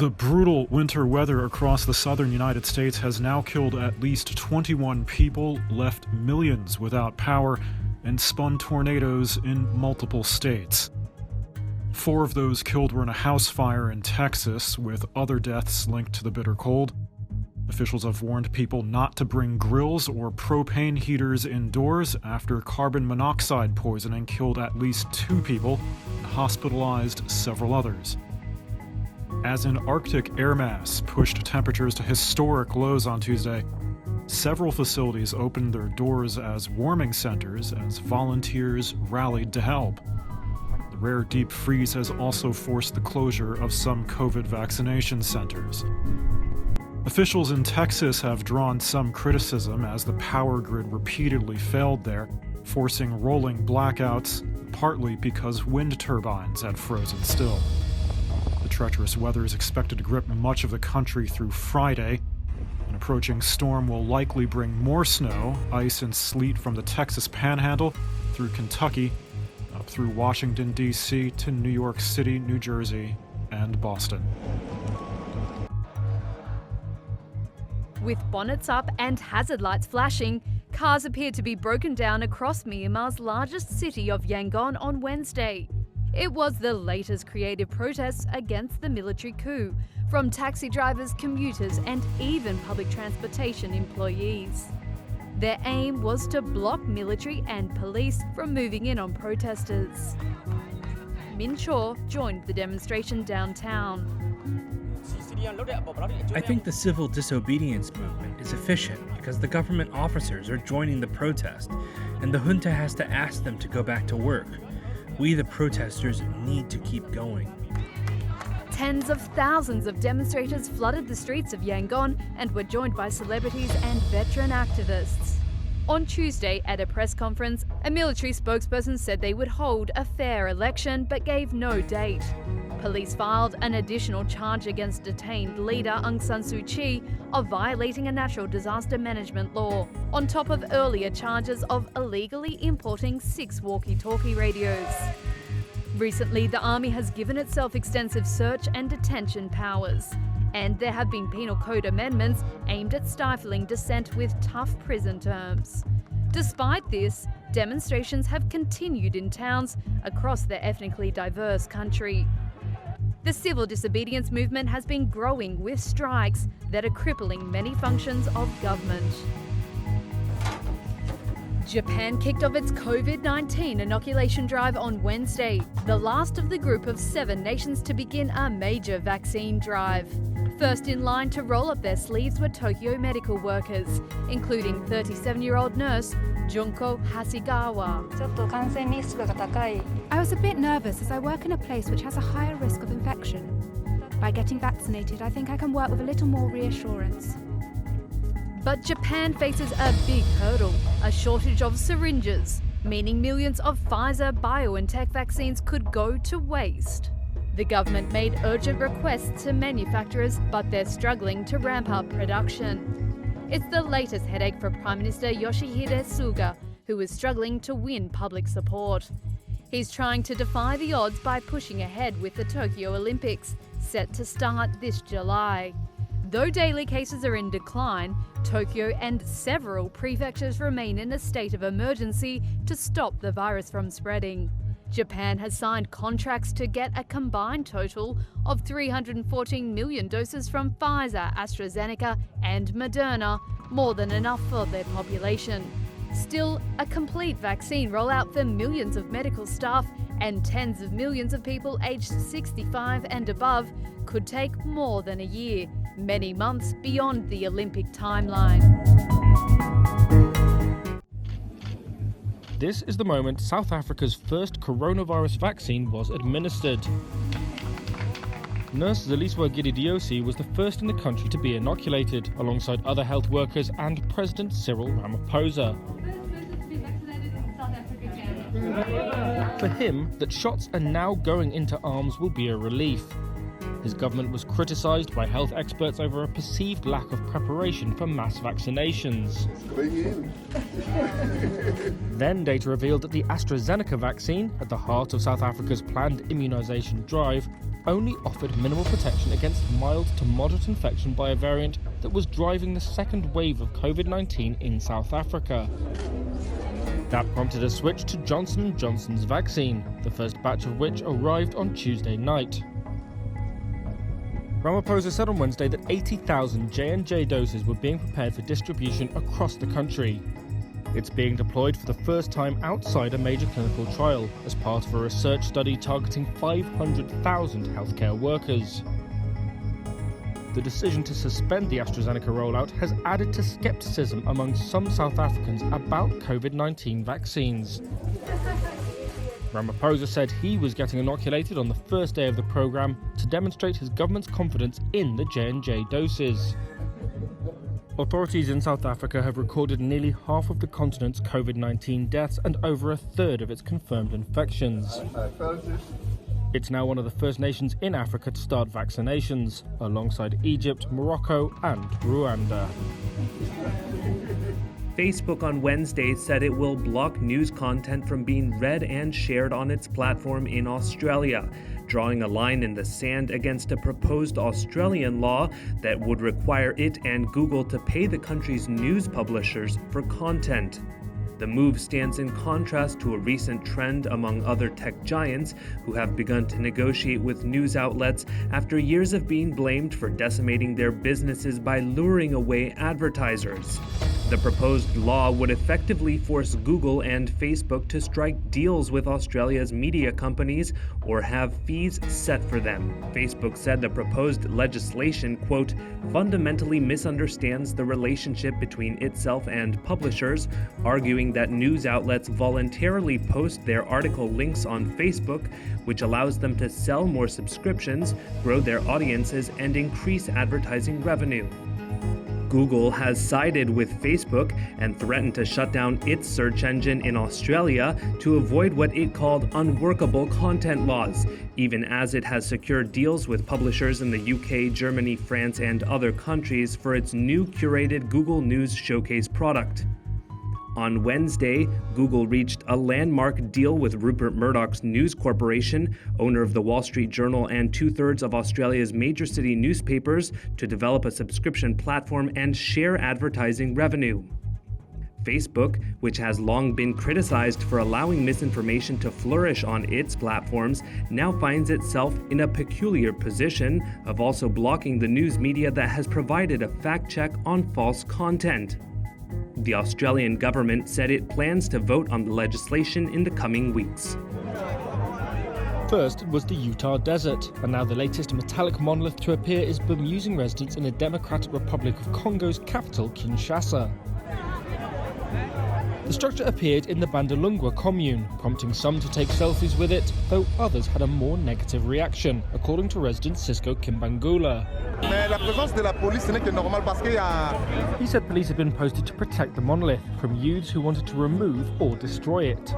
The brutal winter weather across the southern United States has now killed at least 21 people, left millions without power, and spun tornadoes in multiple states. 4 of those killed were in a house fire in Texas, with other deaths linked to the bitter cold. Officials have warned people not to bring grills or propane heaters indoors after carbon monoxide poisoning killed at least 2 people and hospitalized several others. As an Arctic air mass pushed temperatures to historic lows on Tuesday, several facilities opened their doors as warming centers as volunteers rallied to help. The rare deep freeze has also forced the closure of some COVID vaccination centers. Officials in Texas have drawn some criticism as the power grid repeatedly failed there, forcing rolling blackouts, partly because wind turbines had frozen still. The treacherous weather is expected to grip much of the country through Friday. An approaching storm will likely bring more snow, ice, and sleet from the Texas Panhandle through Kentucky, up through Washington, D.C. to New York City, New Jersey, and Boston. With bonnets up and hazard lights flashing, cars appeared to be broken down across Myanmar's largest city of Yangon on Wednesday. It was the latest creative protests against the military coup from taxi drivers, commuters, and even public transportation employees. Their aim was to block military and police from moving in on protesters. Min Chaw joined the demonstration downtown. I think the civil disobedience movement is efficient because the government officers are joining the protest, and the junta has to ask them to go back to work. We, the protesters, need to keep going. Tens of thousands of demonstrators flooded the streets of Yangon and were joined by celebrities and veteran activists. On Tuesday, at a press conference, a military spokesperson said they would hold a fair election but gave no date. Police filed an additional charge against detained leader Aung San Suu Kyi of violating a natural disaster management law, on top of earlier charges of illegally importing 6 walkie-talkie radios. Recently, the army has given itself extensive search and detention powers, and there have been penal code amendments aimed at stifling dissent with tough prison terms. Despite this, demonstrations have continued in towns across the ethnically diverse country. The civil disobedience movement has been growing with strikes that are crippling many functions of government. Japan kicked off its COVID-19 inoculation drive on Wednesday, the last of the group of 7 nations to begin a major vaccine drive. First in line to roll up their sleeves were Tokyo medical workers, including 37-year-old nurse Junko Hasegawa. I was a bit nervous as I work in a place which has a higher risk of infection. By getting vaccinated, I think I can work with a little more reassurance. But Japan faces a big hurdle, a shortage of syringes, meaning millions of Pfizer-BioNTech vaccines could go to waste. The government made urgent requests to manufacturers, but they're struggling to ramp up production. It's the latest headache for Prime Minister Yoshihide Suga, who is struggling to win public support. He's trying to defy the odds by pushing ahead with the Tokyo Olympics, set to start this July. Though daily cases are in decline, Tokyo and several prefectures remain in a state of emergency to stop the virus from spreading. Japan has signed contracts to get a combined total of 314 million doses from Pfizer, AstraZeneca and Moderna, more than enough for their population. Still, a complete vaccine rollout for millions of medical staff and tens of millions of people aged 65 and above could take more than a year, many months beyond the Olympic timeline. This is the moment South Africa's first coronavirus vaccine was administered. Nurse Zeliswa Gididiosi was the first in the country to be inoculated, alongside other health workers and President Cyril Ramaphosa. For him, that shots are now going into arms will be a relief. His government was criticised by health experts over a perceived lack of preparation for mass vaccinations. Then data revealed that the AstraZeneca vaccine, at the heart of South Africa's planned immunisation drive, only offered minimal protection against mild to moderate infection by a variant that was driving the second wave of COVID-19 in South Africa. That prompted a switch to Johnson & Johnson's vaccine, the first batch of which arrived on Tuesday night. Ramaphosa said on Wednesday that 80,000 J&J doses were being prepared for distribution across the country. It's being deployed for the first time outside a major clinical trial as part of a research study targeting 500,000 healthcare workers. The decision to suspend the AstraZeneca rollout has added to scepticism among some South Africans about COVID-19 vaccines. Ramaphosa said he was getting inoculated on the first day of the programme to demonstrate his government's confidence in the J&J doses. Authorities in South Africa have recorded nearly half of the continent's COVID-19 deaths and over a third of its confirmed infections. It's now one of the first nations in Africa to start vaccinations, alongside Egypt, Morocco and Rwanda. Facebook on Wednesday said it will block news content from being read and shared on its platform in Australia, drawing a line in the sand against a proposed Australian law that would require it and Google to pay the country's news publishers for content. The move stands in contrast to a recent trend among other tech giants who have begun to negotiate with news outlets after years of being blamed for decimating their businesses by luring away advertisers. The proposed law would effectively force Google and Facebook to strike deals with Australia's media companies or have fees set for them. Facebook said the proposed legislation, quote, fundamentally misunderstands the relationship between itself and publishers, arguing that news outlets voluntarily post their article links on Facebook, which allows them to sell more subscriptions, grow their audiences, and increase advertising revenue. Google has sided with Facebook and threatened to shut down its search engine in Australia to avoid what it called unworkable content laws, even as it has secured deals with publishers in the UK, Germany, France, and other countries for its new curated Google News Showcase product. On Wednesday, Google reached a landmark deal with Rupert Murdoch's News Corporation, owner of the Wall Street Journal and two-thirds of Australia's major city newspapers, to develop a subscription platform and share advertising revenue. Facebook, which has long been criticized for allowing misinformation to flourish on its platforms, now finds itself in a peculiar position of also blocking the news media that has provided a fact check on false content. The Australian government said it plans to vote on the legislation in the coming weeks. First was the Utah desert, and now the latest metallic monolith to appear is bemusing residents in the Democratic Republic of Congo's capital, Kinshasa. The structure appeared in the Bandalungwa commune, prompting some to take selfies with it, though others had a more negative reaction, according to resident Cisco Kimbangula. He said police had been posted to protect the monolith from youths who wanted to remove or destroy it.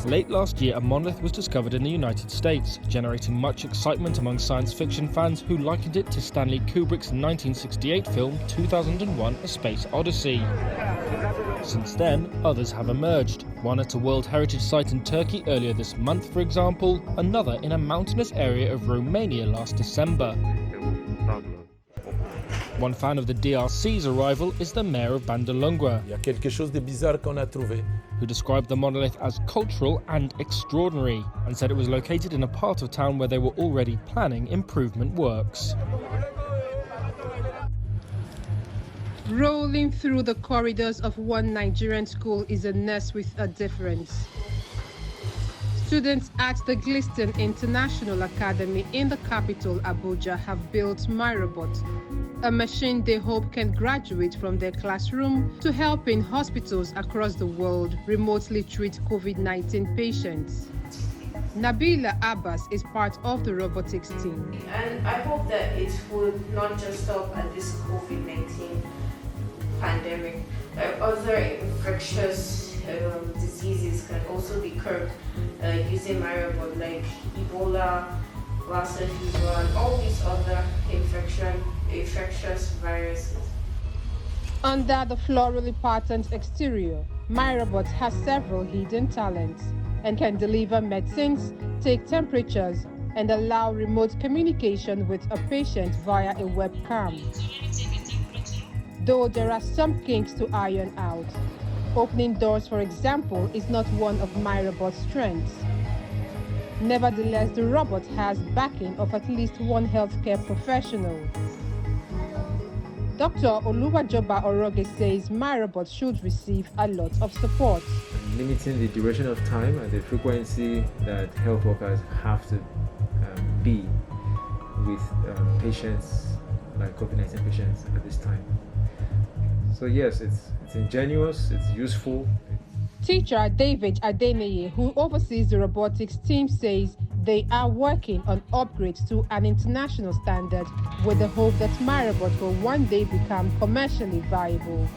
Late last year, a monolith was discovered in the United States, generating much excitement among science fiction fans who likened it to Stanley Kubrick's 1968 film 2001: A Space Odyssey. Since then, others have emerged. One at a World Heritage Site in Turkey earlier this month, for example, another in a mountainous area of Romania last December. One fan of the DRC's arrival is the mayor of Bandalungwa, who described the monolith as cultural and extraordinary, and said it was located in a part of town where they were already planning improvement works. Rolling through the corridors of one Nigerian school is a nurse with a difference. Students at the Gliston International Academy in the capital, Abuja, have built Myrobot, a machine they hope can graduate from their classroom to help in hospitals across the world remotely treat COVID-19 patients. Nabila Abbas is part of the robotics team. And I hope that it would not just stop at this COVID-19 pandemic. Other infectious diseases can also be curbed using Myrobot, like Ebola, Lassa fever, and all these other infectious viruses. Under the florally patterned exterior, Myrobot has several hidden talents. and can deliver medicines, take temperatures, and allow remote communication with a patient via a webcam. Though there are some kinks to iron out. Opening doors, for example, is not one of MyRobot's strengths. Nevertheless, the robot has backing of at least one healthcare professional. Dr. Oluwajoba Oroge says MyRobot should receive a lot of support. Limiting the duration of time and the frequency that health workers have to be with patients, like COVID-19 patients at this time. So yes, it's ingenious, it's useful. Teacher David Adeneye, who oversees the robotics team, says they are working on upgrades to an international standard with the hope that MyRobot will one day become commercially viable.